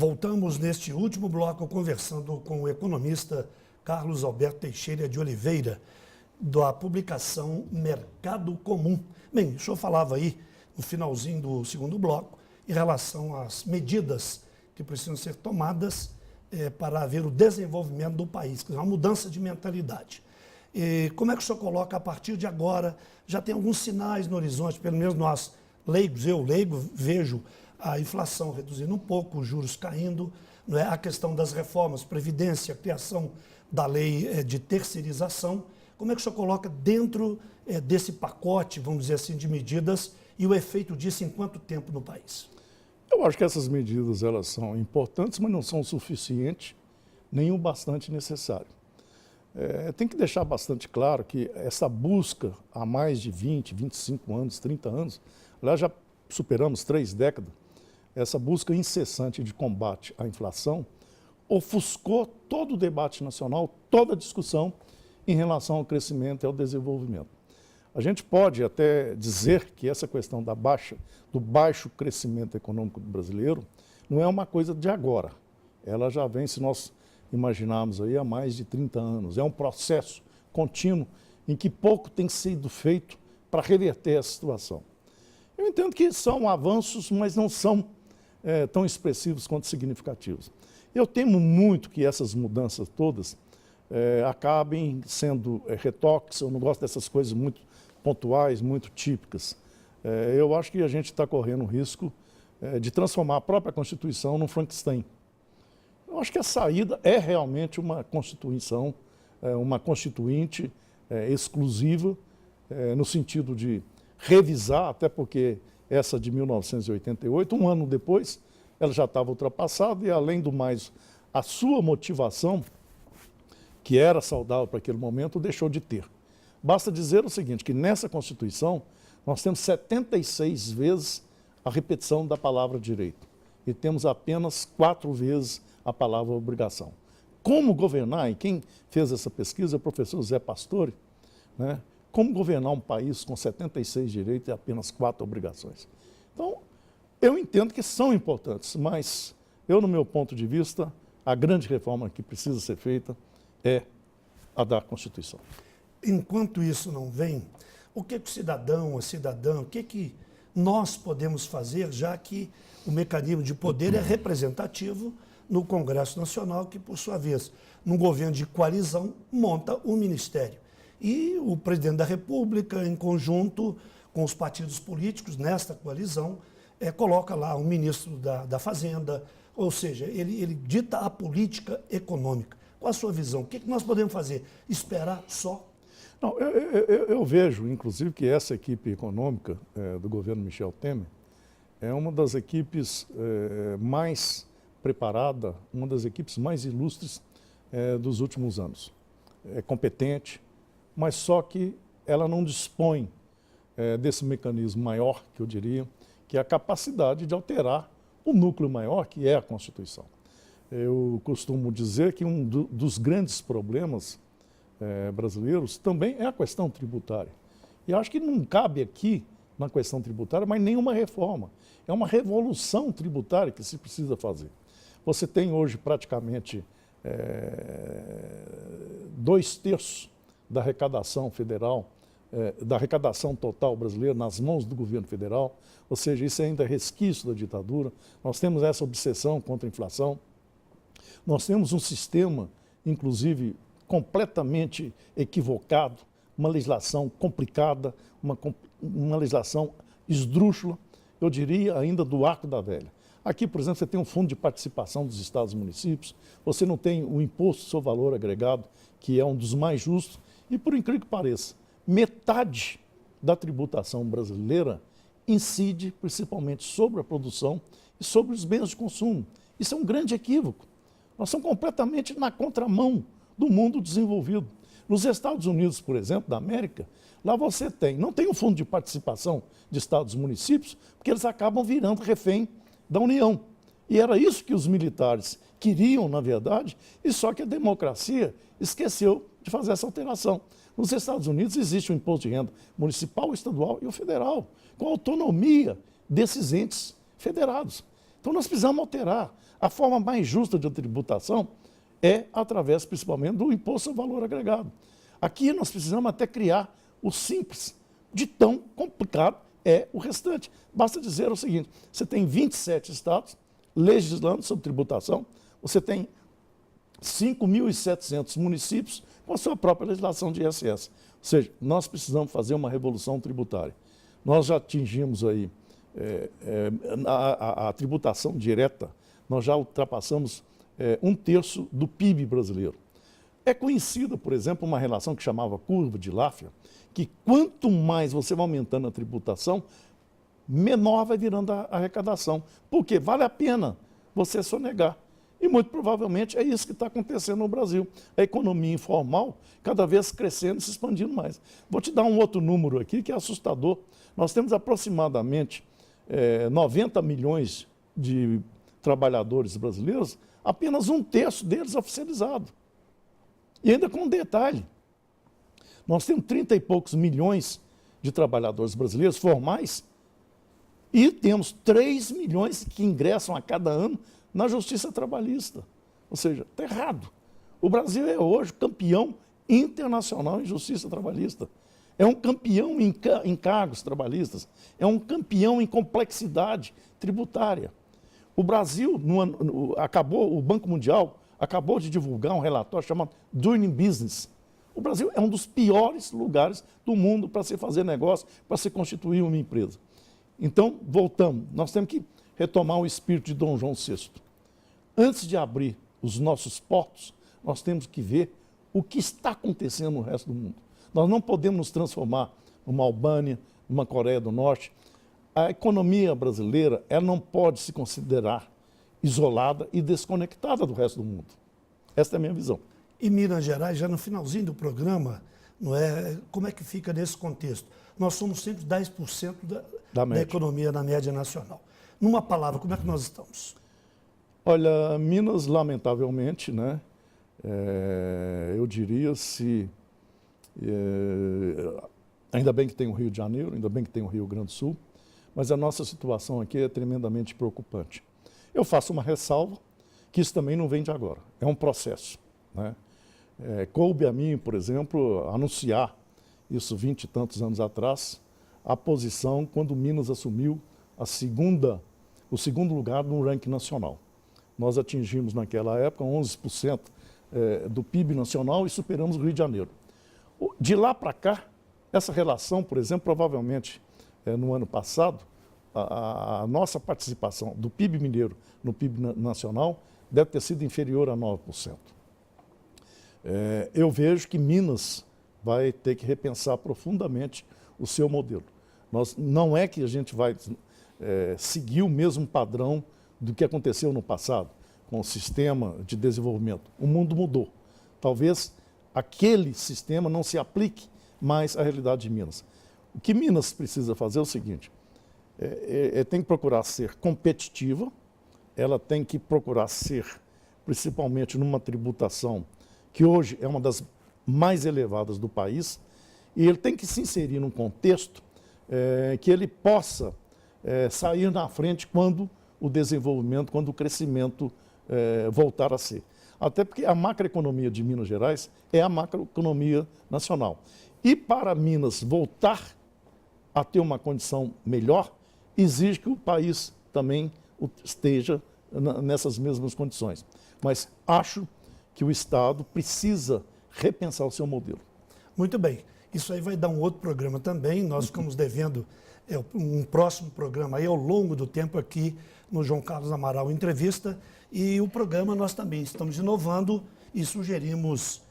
Voltamos neste último bloco conversando com o economista Carlos Alberto Teixeira de Oliveira, da publicação Mercado Comum. Bem, o senhor falava aí no finalzinho do segundo bloco em relação às medidas que precisam ser tomadas para haver o desenvolvimento do país, uma mudança de mentalidade. Como é que o senhor coloca a partir de agora? Já tem alguns sinais no horizonte, pelo menos nós leigos, eu leigo, vejo a inflação reduzindo um pouco, os juros caindo, não é? A questão das reformas, previdência, a criação da lei de terceirização. Como é que o senhor coloca dentro desse pacote, vamos dizer assim, de medidas e o efeito disso em quanto tempo no país? Eu acho que essas medidas elas são importantes, mas não são o suficiente, nem o bastante necessário. Tem que deixar bastante claro que essa busca há mais de 20, 25 anos, 30 anos, lá já superamos 3 décadas, essa busca incessante de combate à inflação ofuscou todo o debate nacional, toda a discussão em relação ao crescimento e ao desenvolvimento. A gente pode até dizer que essa questão do baixo crescimento econômico brasileiro não é uma coisa de agora. Ela já vem, se nós imaginarmos aí, há mais de 30 anos. É um processo contínuo em que pouco tem sido feito para reverter essa situação. Eu entendo que são avanços, mas não são tão expressivos quanto significativos. Eu temo muito que essas mudanças todas acabem sendo retoques. Eu não gosto dessas coisas muito pontuais, muito típicas. Eu acho que a gente está correndo o risco de transformar a própria Constituição num Frankenstein. Eu acho que a saída é realmente uma Constituição, uma Constituinte exclusiva, no sentido de revisar, até porque essa de 1988, um ano depois, ela já estava ultrapassada e, além do mais, a sua motivação, que era saudável para aquele momento, deixou de ter. Basta dizer o seguinte, que nessa Constituição nós temos 76 vezes a repetição da palavra direito e temos apenas 4 vezes a palavra obrigação. Como governar, e quem fez essa pesquisa é o professor Zé Pastore, né? Como governar um país com 76 direitos e apenas 4 obrigações? Então, eu entendo que são importantes, mas eu, no meu ponto de vista, a grande reforma que precisa ser feita é a da Constituição. Enquanto isso não vem, o que o cidadão, a cidadã, o que nós podemos fazer, já que o mecanismo de poder é representativo no Congresso Nacional, que, por sua vez, num governo de coalizão, monta um ministério. E o presidente da República, em conjunto com os partidos políticos, nesta coalizão, coloca lá um ministro da Fazenda, ou seja, ele dita a política econômica. Qual a sua visão? O que nós podemos fazer? Esperar só? Não, eu vejo, inclusive, que essa equipe econômica do governo Michel Temer é uma das equipes mais preparada, uma das equipes mais ilustres dos últimos anos. É competente, mas só que ela não dispõe desse mecanismo maior, que eu diria, que é a capacidade de alterar o núcleo maior, que é a Constituição. Eu costumo dizer que um dos grandes problemas brasileiros também é a questão tributária. E acho que não cabe aqui, na questão tributária, mas nenhuma reforma. É uma revolução tributária que se precisa fazer. Você tem hoje praticamente 2/3 da arrecadação federal, da arrecadação total brasileira nas mãos do governo federal, ou seja, isso ainda é resquício da ditadura. Nós temos essa obsessão contra a inflação. Nós temos um sistema, inclusive, completamente equivocado, uma legislação complicada, uma legislação esdrúxula, eu diria ainda do arco da velha. Aqui, por exemplo, você tem um fundo de participação dos estados e municípios, você não tem o imposto sobre valor agregado, que é um dos mais justos, e por incrível que pareça, metade da tributação brasileira incide principalmente sobre a produção e sobre os bens de consumo. Isso é um grande equívoco. Nós somos completamente na contramão do mundo desenvolvido. Nos Estados Unidos, por exemplo, da América, lá você não tem um fundo de participação de estados e municípios, porque eles acabam virando refém da União. E era isso que os militares queriam, na verdade, e só que a democracia esqueceu de fazer essa alteração. Nos Estados Unidos existe o imposto de renda municipal, estadual e o federal, com a autonomia desses entes federados. Então nós precisamos alterar. A forma mais justa de tributação é através, principalmente, do imposto ao valor agregado. Aqui nós precisamos até criar o simples, de tão complicado é o restante. Basta dizer o seguinte, você tem 27 estados legislando sobre tributação, você tem 5.700 municípios com a sua própria legislação de ISS. Ou seja, nós precisamos fazer uma revolução tributária. Nós já atingimos aí a tributação direta, nós já ultrapassamos 1/3 do PIB brasileiro. É conhecida, por exemplo, uma relação que chamava curva de Laffer, que quanto mais você vai aumentando a tributação, menor vai virando a arrecadação. Porque vale a pena você sonegar. E muito provavelmente é isso que está acontecendo no Brasil. A economia informal cada vez crescendo e se expandindo mais. Vou te dar um outro número aqui que é assustador. Nós temos aproximadamente 90 milhões de trabalhadores brasileiros, apenas 1/3 deles oficializado. E ainda com um detalhe, nós temos 30 e poucos milhões de trabalhadores brasileiros formais e temos 3 milhões que ingressam a cada ano na justiça trabalhista. Ou seja, está errado. O Brasil é hoje campeão internacional em justiça trabalhista. É um campeão em cargos trabalhistas. É um campeão em complexidade tributária. O Brasil, o Banco Mundial acabou de divulgar um relatório chamado Doing Business. O Brasil é um dos piores lugares do mundo para se fazer negócio, para se constituir uma empresa. Então, voltamos. Nós temos que retomar o espírito de Dom João VI. Antes de abrir os nossos portos, nós temos que ver o que está acontecendo no resto do mundo. Nós não podemos nos transformar numa Albânia, numa Coreia do Norte. A economia brasileira ela não pode se considerar isolada e desconectada do resto do mundo. Essa é a minha visão. Em Minas Gerais, já no finalzinho do programa, não é, como é que fica nesse contexto? Nós somos sempre 10% da economia na média nacional. Numa palavra, como é que nós estamos? Olha, Minas, lamentavelmente, né, eu diria ainda bem que tem o Rio de Janeiro, ainda bem que tem o Rio Grande do Sul, mas a nossa situação aqui é tremendamente preocupante. Eu faço uma ressalva, que isso também não vem de agora, é um processo, né? Coube a mim, por exemplo, anunciar, isso 20 e tantos anos atrás, a posição quando Minas assumiu o segundo lugar no ranking nacional. Nós atingimos naquela época 11% do PIB nacional e superamos o Rio de Janeiro. De lá para cá, essa relação, por exemplo, provavelmente no ano passado, a nossa participação do PIB mineiro no PIB nacional deve ter sido inferior a 9%. Eu vejo que Minas vai ter que repensar profundamente o seu modelo. Não é que a gente vai seguir o mesmo padrão do que aconteceu no passado, com o sistema de desenvolvimento. O mundo mudou. Talvez aquele sistema não se aplique mais à realidade de Minas. O que Minas precisa fazer é o seguinte, tem que procurar ser competitiva, ela tem que procurar ser, principalmente numa tributação que hoje é uma das mais elevadas do país, e ele tem que se inserir num contexto que ele possa sair na frente quando o desenvolvimento, quando o crescimento voltar a ser. Até porque a macroeconomia de Minas Gerais é a macroeconomia nacional. E para Minas voltar a ter uma condição melhor, exige que o país também esteja nessas mesmas condições. Mas acho que o Estado precisa repensar o seu modelo. Muito bem. Isso aí vai dar um outro programa também. Nós ficamos devendo um próximo programa aí ao longo do tempo aqui no João Carlos Amaral Entrevista. E o programa nós também estamos inovando e sugerimos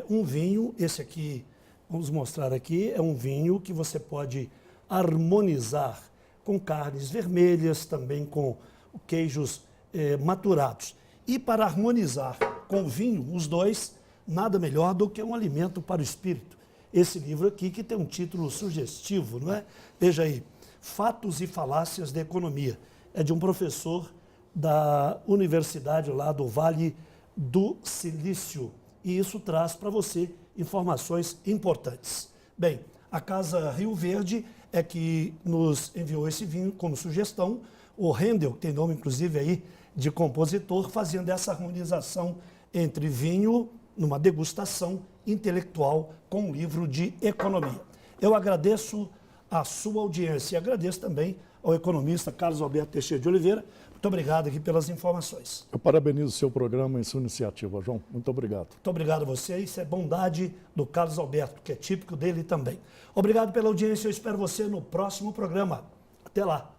um vinho. Esse aqui, vamos mostrar aqui, é um vinho que você pode harmonizar com carnes vermelhas, também com queijos maturados. E para harmonizar com o vinho, os dois, nada melhor do que um alimento para o espírito. Esse livro aqui que tem um título sugestivo, não é? Veja aí, Fatos e Falácias da Economia. É de um professor da universidade lá do Vale do Silício. E isso traz para você informações importantes. Bem, A Casa Rio Verde é que nos enviou esse vinho como sugestão. O Rendel, que tem nome inclusive aí de compositor, fazendo essa harmonização entre vinho numa degustação intelectual com um livro de economia. Eu agradeço a sua audiência e agradeço também ao economista Carlos Alberto Teixeira de Oliveira. Muito obrigado aqui pelas informações. Eu parabenizo o seu programa e sua iniciativa, João. Muito obrigado. Muito obrigado a você. Isso é bondade do Carlos Alberto, que é típico dele também. Obrigado pela audiência. Eu espero você no próximo programa. Até lá.